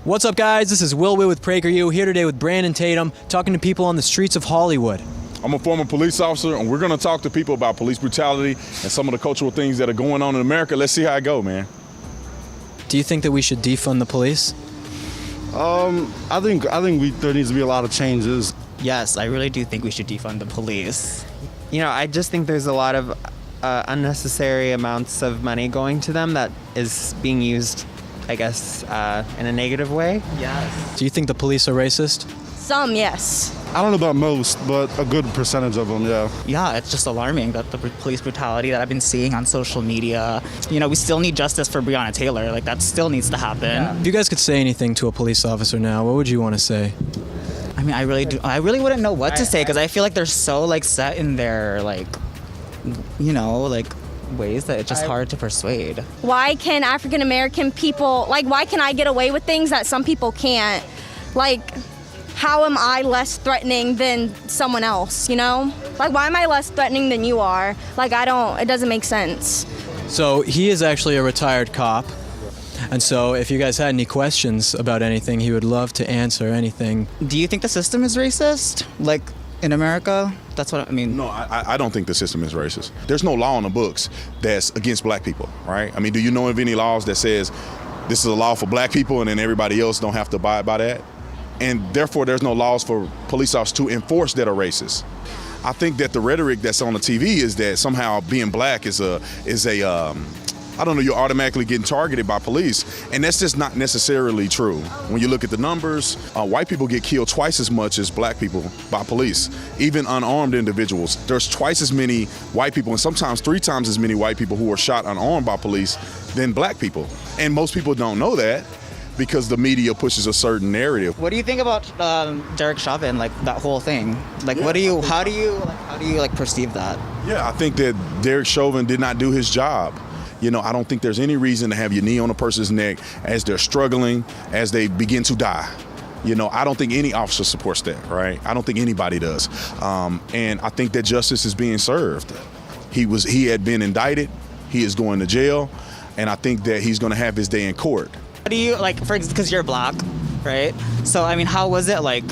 What's up, guys? This is Witt with PragerU, here today with Brandon Tatum, talking to people on the streets of Hollywood. I'm a former police officer, and we're going to talk to people about police brutality and some of the cultural things that are going on in America. Let's see how it go, man. Do you think that we should defund the police? I think there needs to be a lot of changes. Yes, I really do think we should defund the police. You know, I just think there's a lot of unnecessary amounts of money going to them that is being used, I guess, in a negative way. Yes. Do you think the police are racist? Some, yes. I don't know about most, but a good percentage of them, yeah. Yeah, it's just alarming that the police brutality that I've been seeing on social media. You know, we still need justice for Breonna Taylor. Like, that still needs to happen. Yeah. If you guys could say anything to a police officer now, what would you want to say? I mean, I really wouldn't know what to say because I feel like they're so, like, set in their, like, you know, like, ways that it's just hard to persuade. Why can African American people, like, why can I get away with things that some people can't? Like, how am I less threatening than someone else, you know? Like, why am I less threatening than you are? Like, it doesn't make sense. So he is actually a retired cop. And so if you guys had any questions about anything, he would love to answer anything. Do you think the system is racist? Like, in America? That's what I mean. No, I don't think the system is racist. There's no law in the books that's against black people, right? I mean, do you know of any laws that says this is a law for black people and then everybody else don't have to abide by that? And therefore, there's no laws for police officers to enforce that are racist. I think that the rhetoric that's on the TV is that somehow being black is a I don't know, you're automatically getting targeted by police. And that's just not necessarily true. When you look at the numbers, white people get killed twice as much as black people by police, even unarmed individuals. There's twice as many white people and sometimes 3 times as many white people who are shot unarmed by police than black people. And most people don't know that because the media pushes a certain narrative. What do you think about Derek Chauvin, like that whole thing? Like, how do you perceive that? Yeah, I think that Derek Chauvin did not do his job. You know, I don't think there's any reason to have your knee on a person's neck as they're struggling, as they begin to die. You know, I don't think any officer supports that, right? I don't think anybody does. And I think that justice is being served. He had been indicted, he is going to jail, and I think that he's gonna have his day in court. How do you, like, for because you're black, right? So, I mean, how was it, like,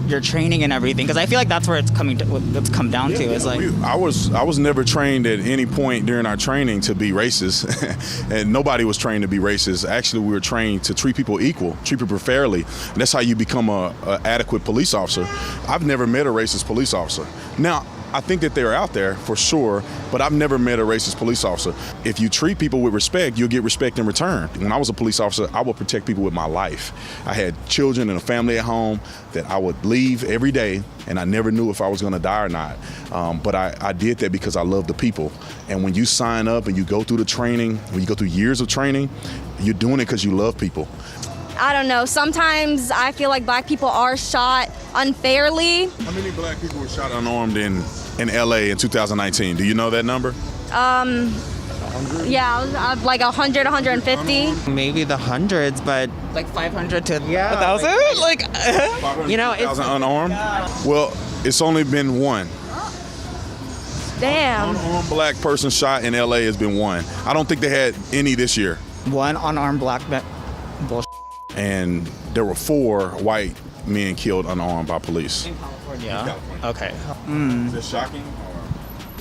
your training and everything? Because I feel like that's where it's come down to. Is like I was never trained at any point during our training to be racist, and nobody was trained to be racist. Actually, we were trained to treat people equal, treat people fairly. And that's how you become a adequate police officer. I've never met a racist police officer. Now, I think that they're out there for sure, but I've never met a racist police officer. If you treat people with respect, you'll get respect in return. When I was a police officer, I would protect people with my life. I had children and a family at home that I would leave every day, and I never knew if I was gonna die or not. But I did that because I love the people. And when you sign up and you go through the training, when you go through years of training, you're doing it because you love people. I don't know. Sometimes I feel like black people are shot unfairly. How many black people were shot unarmed in LA in 2019? Do you know that number? Yeah, like 100, 150. Maybe the hundreds, but like 500 to 1,000? Like, you know, it's 1,000 unarmed? Well, it's only been one. Damn. Unarmed black person shot in LA has been one. I don't think they had any this year. One unarmed black man. Bullshit. And there were 4 white men killed unarmed by police. In California. Okay. Is this shocking?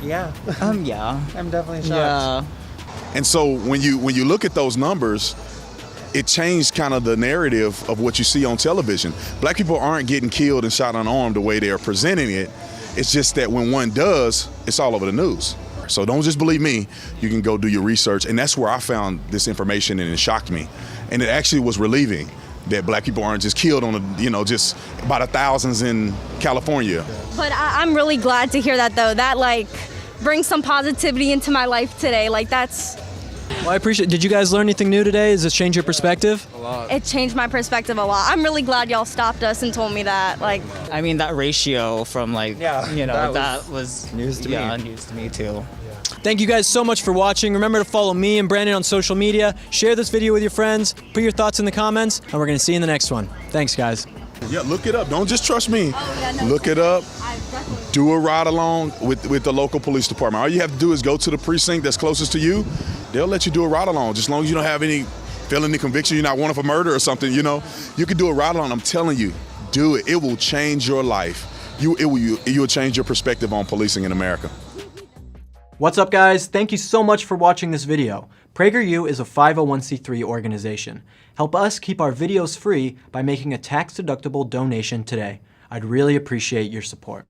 yeah. Yeah. I'm definitely shocked. Yeah. And so when you look at those numbers, it changed kind of the narrative of what you see on television. Black people aren't getting killed and shot unarmed the way they are presenting it. It's just that when one does, it's all over the news. So don't just believe me, you can go do your research. And that's where I found this information, and it shocked me. And it actually was relieving that black people aren't just killed just by the thousands in California. But I'm really glad to hear that, though. That, like, brings some positivity into my life today. Like, that's... Well, I appreciate it. Did you guys learn anything new today? Does this change your perspective? A lot. It changed my perspective a lot. I'm really glad y'all stopped us and told me that. Like, I mean, that ratio from, like, you know, that was news to me. Yeah, news to me, too. Thank you guys so much for watching. Remember to follow me and Brandon on social media. Share this video with your friends. Put your thoughts in the comments, and we're going to see you in the next one. Thanks, guys. Yeah, look it up. Don't just trust me. no, Look it up. I definitely... Do a ride along with the local police department. All you have to do is go to the precinct that's closest to you. They'll let you do a ride along, just as long as you don't have any felony conviction, you're not wanted for murder or something, you know, you can do a ride-along. I'm telling you, do it. It will change your life. You will change your perspective on policing in America. What's up, guys? Thank you so much for watching this video. PragerU is a 501c3 organization. Help us keep our videos free by making a tax-deductible donation today. I'd really appreciate your support.